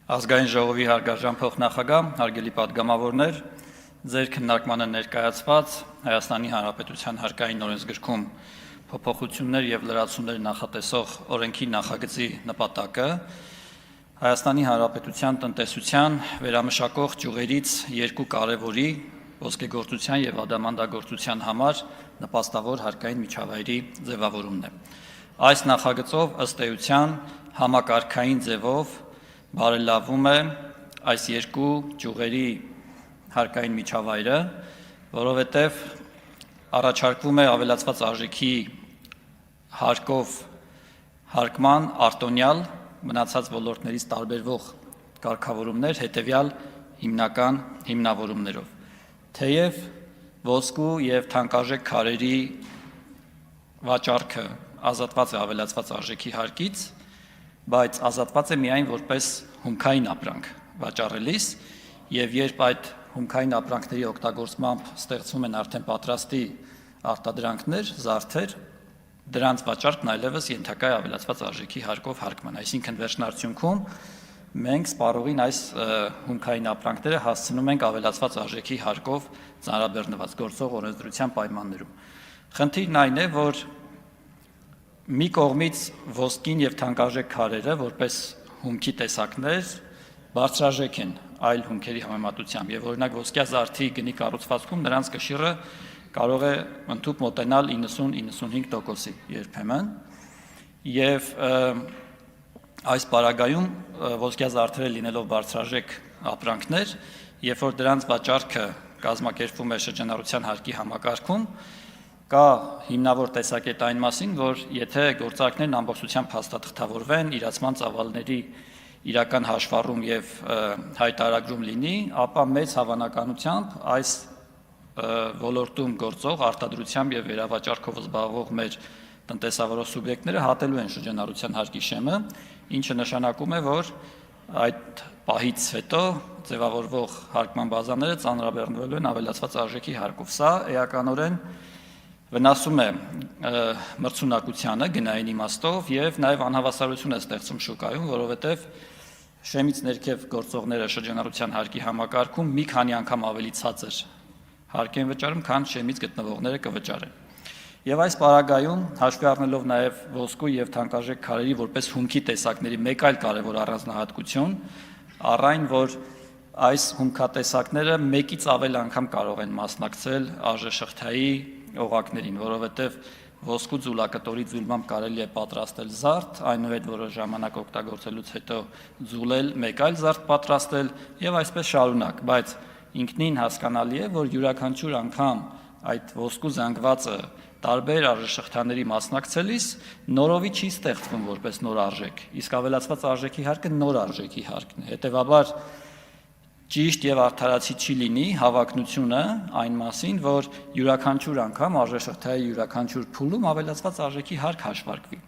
Ազգային ժողովի հարգարժան փոխնախագահ, հարգելի պատգամավորներ, ձեր քննարկմանը ներկայացված Հայաստանի Հանրապետության հարկային օրենսգրքում փոփոխություններ եւ լրացումներ նախատեսող օրենքի նախագծի նպատակը Հայաստանի Հանրապետության տնտեսության վերամշակող ճյուղերից երկու կարևորի ոսկեգործության եւ ադամանդագործության համար նպաստավոր հարկային միջավայրի ձևավորումն է։ Այս նախագծով ըստ էության համակարգային ձևով բարելավում է այս երկու ճյուղերի հարկային միջավայրը, որովհետև առաջարկվում է ավելացված արժեքի հարկով հարկման արտոնյալ մնացած ոլորտներից տարբերվող կարգավորումներ հետևյալ հիմնական հիմնավորումներով։ Թեև ոսկու եւ թանկարժեք քարերի վաճառքը ազատված է ավելացված արժեքի հարկից, բայց ազատված է միայն որպես հումքային ապրանք վաճառելիս եւ երբ այդ հումքային ապրանքների օգտագործմամբ ստեղծվում են արդեն պատրաստի արտադրանքներ, զարդեր, դրանց վաճառքն այլևս ենթակա է ավելացված արժեքի հարկով հարկման, այսինքն վերջնարդյունքում մենք սպառողին այս հումքային ապրանքները հասցնում ենք ավելացված արժեքի հարկով ծանրաբեռնված գործող օրենսդրության պայմաններում։ Խնդիրն այն է, որ մի կողմից ոսկին եւ թանկարժեք քարերը որպես հումքի տեսակներ բարձրաժեք են այլ հումքերի համեմատությամբ եւ օրինակ ոսկյա զարդի գնի կառուցվածքում նրանց կշիռը կարող է ընդհանուր մոտենալ 90-95%-ի երբեմն եւ այս պարագայում ոսկյա զարդերը լինելով բարձրաժեք ապրանքներ, երբ որ դրանց վաճառքը կազմակերպվում է շրջանառության հարկի համակարգում, կա հիմնավոր տեսակետ այն մասին, որ եթե գործարքներն ամբողջությամբ հաստատվեն, իրացման ծավալների իրական հաշվառում եւ հայտարարում լինի, ապա մեծ հավանականությամբ այս ոլորտում գործող արտադրությամբ եւ վերավաճառքով զբաղվող մեր տնտեսավարող սուբյեկտները հատելու են շրջանառության հարկի շեմը, ինչը նշանակում է, որ այդ պահից հետո ձևավորվող հարկման բազաները ծանրաբեռնվելու են ավելացված արժեքի հարկով։ Սա էականորեն վնասում է մրցունակությանը գնային իմաստով եւ նաեւ անհավասարություն է ստեղծում շուկայում, որովհետեւ շեմից ներքև գործողները շրջանառության հարկի համակարգում մի քանի անգամ ավելի ցածր հարկ են վճարում, քան շեմից գտնվողները կվճարեն։ Եվ այս պարագայում հաշվի առնելով նաեւ ոսկու եւ թանկարժեք քարերի որպես հումքի տեսակների մեկ այլ կարևոր առանձնահատկություն, առայն որ այս հումքատեսակները մեկից ավել անգամ կարող են մասնակցել արժեշղթայի օղակներին, որովհետև ոսկու ձուլակտորի ձուլմամբ կարելի է պատրաստել զարդ, այնուհետ որոշ ժամանակ օգտագործելուց հետո ձուլել, մեկ այլ զարդ պատրաստել եւ այսպես շարունակ, բայց ինքնին հասկանալի է, որ յուրաքանչյուր անգամ այդ ոսկու զանգվածը տարբեր արժեշղթաների մասնակցելիս նորովի չի ստեղծվում որպես նոր արժեք, իսկ ավելացված արժեքի հարկը նոր արժեքի հարկն է, հետեւաբար ճիշտ եւ արդարացի չի լինի հավակնությունը այն մասին, որ յուրաքանչյուր անգամ արժեշղթայի յուրաքանչյուր փուլում ավելացված արժեքի հարկ հաշվարկվի։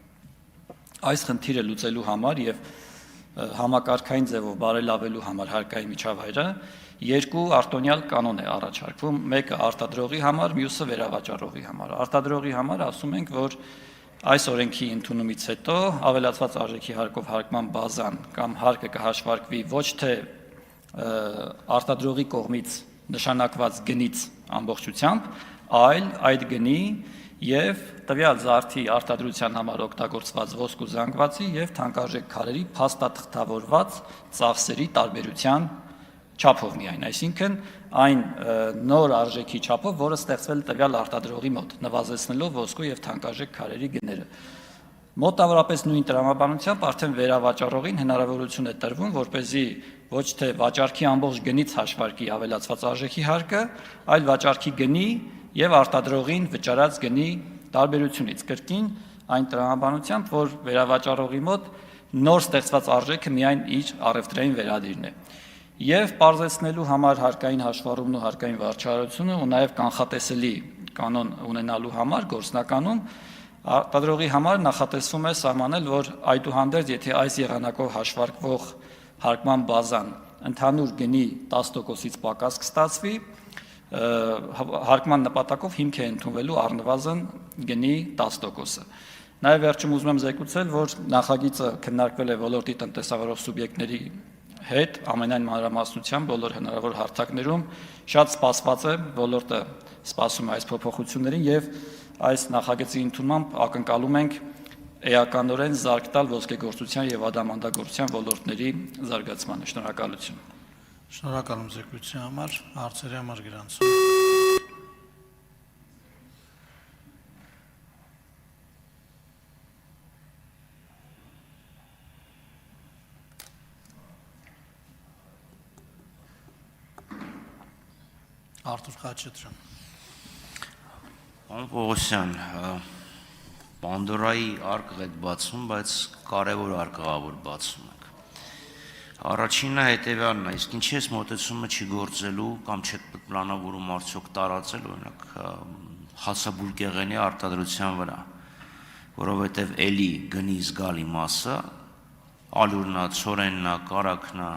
Այս խնդիրը լուծելու համար եւ համակարգային ձևով բարելավելու համար հարկային միջավայրը երկու արտոնյալ կանոն է առաջարկվում, մեկը արտադրողի համար, մյուսը վերավաճառողի համար։ Արտադրողի համար ասում ենք, որ այս օրենքի ընդունումից հետո ավելացված արժեքի հարկով հարկման բազան կամ հարկը կհաշվարկվի ոչ թե արտադրողի կողմից նշանակված գնից ամբողջությամբ, այլ այդ գնի եւ տվյալ զարդի արտադրության համար օգտագործված ոսկու զանգվածի եւ թանկարժեք քարերի փաստաթղթավորված ծախսերի տարբերության չափով միայն, այսինքն այն նոր արժեքի չափով, որը ստեղծվել է տվյալ արտադրողի մոտ, նվազեցնելով ոսկու եւ թանկարժեք քարերի գները։ Մոտավորապես նույն տրամաբանությամբ արդեն վերավաճառողին հնարավորություն է տրվում, որպեսզի ոչ թե վաճառքի ամբողջ գնից հաշվարկի ավելացված արժեքի հարկը, այլ վաճառքի գնի եւ արտադրողին վճարած գնի տարբերությունից կրկին այն տրամաբանությամբ, որ վերավաճառողի մոտ նոր ստեղծված արժեքը միայն իր առևտրային վերադիրն է։ Եվ պարզեցնելու համար հարկային հաշվառումն ու հարկային վարչարությունը ու նաեւ կանխատեսելի կանոն ունենալու համար գործնականում արտադրողի համար նախատեսվում է սահմանել, որ այդուհանդերձ եթե այս եղանակով հաշվարկվող հարկման բազան ընդհանուր գնի 10%-ից պակաս կստացվի, հարկման նպատակով հիմք է ընդունվելու առնվազն գնի 10%-ը։ Նաև վերջում ուզում եմ զեկուցել, որ նախագիծը քննարկվել է ոլորտի տնտեսավարող սուբյեկտների հետ ամենայն մանրամասնությամբ բոլոր հնարավոր հարթակներում շատ սպասված է ոլորտը սպասում է այս փոփոխություններին եւ այս նախագծի ընդունմամբ ակնկալում ենք էականորեն զարգ տալ ոսկեգործության եւ ադամանդագործության ոլորտների զարգացմանը։ Շնորհակալություն։ Շնորհակալ եմ զեկույցի համար, հարցերի համար գրանցում։ Արտուր Խաչատրյան։ Պարոն Պողոսյան, Պանդորայի արկղ եք բացում, բայց կարևոր արկղավոր բացում եք։ Առաջինը հետևյալն է, իսկ ինչի էս մոտեցումը չի գործելու կամ չեք պլանավորում արդյոք տարածել, օրինակ հացաբուլկեղենի արտադրության վրա, որովհետև էլի գնի զգալի մասը ալյուրն է, ցորենն է, կարագն է,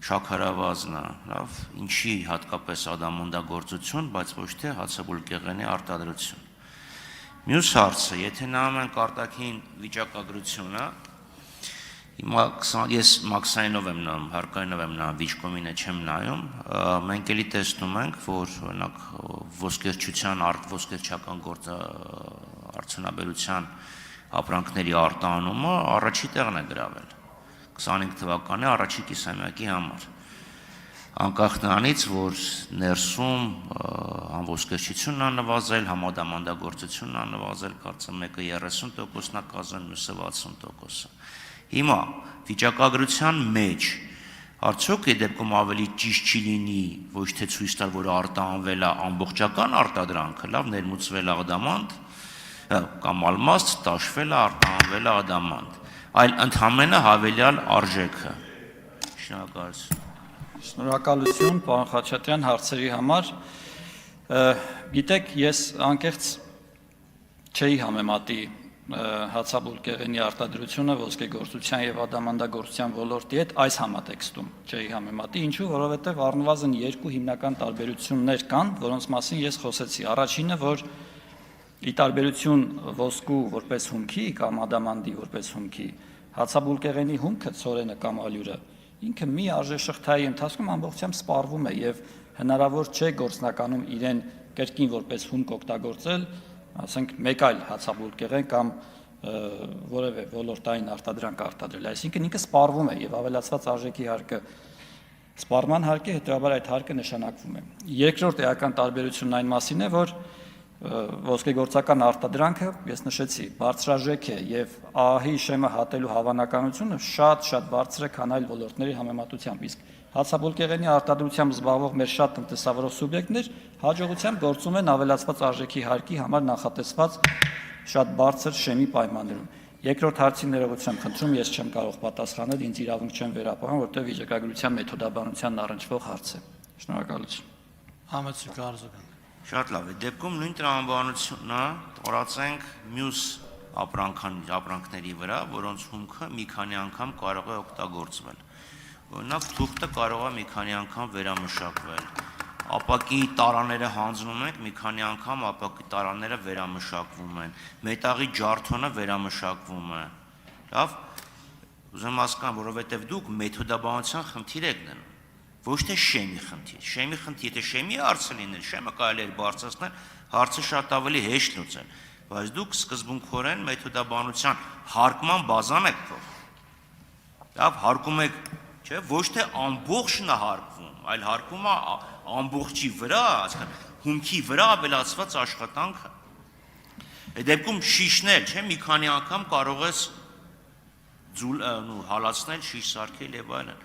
շաքարավազն է, լավ, ինչի հատկապես ադամանդագործություն, բայց ոչ թե հացաբուլկեղենի արտադրություն։ Մյուս հարցը, եթե նայում ենք արտաքին վիճակագրությունը, հիմա ես մաքսայինով եմ նայում, հարկայինով եմ նայում, վիճկոմինը չեմ նայում, մենք էլի տեսնում ենք, որ օրինակ ոսկերչության, ոսկերչական արդյունաբերության ապրանքների արտահանումը առաջի տեղն է գրավել 25 թվականի առաջի կիսամյակի համար, անկախ նրանից, որ ներսում համ ոսկերչությունն է նվազել, համ ադամանդագործությունն է նվազել, կարծեմ մեկը 30%-ն է կազմում, մյուսը 60%-ը։ Հիմա վիճակագրության մեջ արդյոք այդ դեպքում ավելի ճիշտ չի լինի ոչ թե ցույց տալ, որ արտահանվել է ամբողջական արտադրանքը, լավ, ներմուծվել է ադամանդ կամ ալմաստ, տաշվել է, արտահանվել է ադամանդ, այլ ընդհանրապես հավելյալ արժեքը։ Շնորհակալություն։ Շնորհակալություն, պարոն Խաչատրյան, հարցերի համար։ Գիտեք, ես անկեղծ չէի համեմատի հացաբուլկեղենի արտադրությունը ոսկեգործության եւ ադամանդագործության ոլորտի հետ այս համատեքստում չէի համեմատի, ինչու, որովհետեւ առնվազն երկու հիմնական տարբերություններ կան, որոնց մասին ես խոսեցի։ Առաջինը, որ ի տարբերություն ոսկու որպես հումքի կամ ադամանդի որպես հումքի, հացաբուլկեղենի հումքը, ցորենը կամ ալյուրը, ինքը մի արժեշղթայի ընթացքում ամբողջությամբ սպառվում է եւ հնարավոր չէ գործնականում իրեն կրկին որպես հումք օգտագործել, ասենք մեկ այլ հացաբուլկեղեն կամ որևէ ոլորտային արտադրանք արտադրել, այսինքն ինքը սպառվում է եւ ավելացված արժեքի հարկը սպառման հարկ է, հետեւաբար այդ հարկը նշանակվում է։ Երկրորդ էական տարբերությունն այն մասին է, որ ոսկեգործական արտադրանքը, ես նշեցի, բարձրաժեք է եւ ԱԱՀ-ի շեմը հատելու հավանականությունը շատ բարձր է, քան այլ ոլորտների համեմատությամբ, իսկ հացաբուլկեղենի արտադրությամբ զբաղվող մեր շատ տնտեսավարող սուբյեկտներ հաջողությամբ գործում են ավելացված արժեքի հարկի համար նախատեսված շատ բարձր շեմի պայմաններում։ Երկրորդ հարցի ներողությամբ խնդրում, ես չեմ կարող պատասխանել, ինձ իրավունք չեմ վերապահում, որտեղ վիճակագրության մեթոդաբանությանն առնչվող հարց է։ Շնորհակալություն։ Համեցիկ Արզուգան։ Շատ լավ է, դեպքում նույն տրամաբանությունը տարածենք մյուս ապրանքների վրա, որոնց հումքը մի քանի անգամ կարող է օգտագործվել։ Օրինակ թուղթը կարող է մի քանի անգամ վերամշակվել, ապակի տարաները հանձնում ենք, մի քանի անգամ ապակի տարաները վերամշակվում են, մետաղի ջարդոնը վերամշակվում է, լավ, ուզում հասկանամ, որովհետև դուք մեթոդաբանության խնդիր եք դնում, ոչ թե շեմի խնդիր, եթե շեմի հարցը լիներ, շեմը կարելի էր բարձրացնել, հարցը շատ ավելի հեշտ լուծել, բայց դուք սկզբունքորեն մեթոդաբանության հարկման բազան եք փոխում, լավ, հարկում եք, չէ, ոչ թե ամբողջն է հարկվում, այլ հարկում է ամբողջի վրա, հումքի վրա ավելացված աշխատանքը։ Այդ դեպքում շիշնել, չէ, մի քանի անգամ կարող ես հալացնել, շիշ սարքել եւ այլն։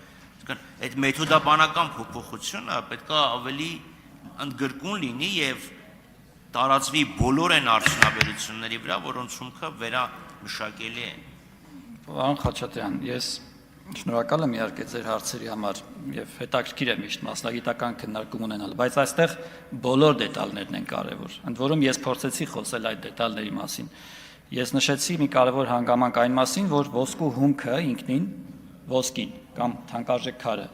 Այդ մեթոդաբանական փոփոխությունը պետք է ավելի ընդգրկուն լինի եւ տարածվի բոլոր այն արդյունաբերությունների վրա, որոնց հումքը վերամշակելի է։ Պարոն Խաչատրյան, ես շնորհակալ եմ իհարկե ձեր հարցերի համար եւ հետաքրքիր է միշտ մասնագիտական քննարկում ունենալ, բայց այստեղ բոլոր դետալներն են կարեւոր։ Ընդ որում ես փորձեցի խոսել այդ դետալների մասին։ Ես նշեցի մի կարեւոր հանգամանք այն մասին, որ ոսկու հումքը ինքնին ոսկին կամ թանկարժեք քարը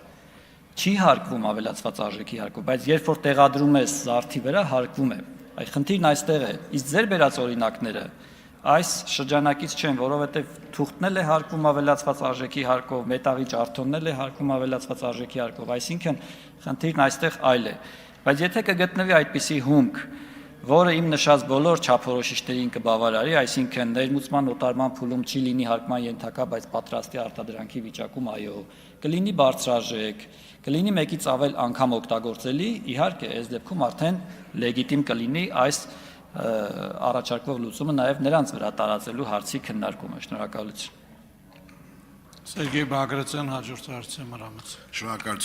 չի հարկվում ավելացված արժեքի հարկով, բայց երբ որ տեղադրում ես զարդի վրա, հարկվում է։ Այդ խնդիրն այստեղ է։ Իսկ ձեր բերած օրինակները այս շրջանակից չեն, որովհետև թուղթն էլ է հարկում ավելացված արժեքի հարկով, մետաղի ջարդոնն էլ է հարկում ավելացված արժեքի հարկով, այսինքն խնդիրն այստեղ այլ է։ Բայց եթե կգտնվի այդպիսի հումք, որը իմ նշած բոլոր չափորոշիչներին կբավարարի, այսինքն ներմուծման օտարման փուլում չի լինի հարկման ենթակա, բայց պատրաստի արտադրանքի վիճակում այո, կլինի բարձրարժեք, կլինի մեկից ավել անգամ օգտագործելի, իհարկե, այս դեպքում արդեն լեգիտիմ կլինի այս առաջարկվող լուծումը նաև նրանց վրա տարածելու հարցի քննարկումը։ Շնորհակալություն։ Սերգեյ Բագրատյան, հաջորդ հարցը Մարամից։ Շնորհակալություն։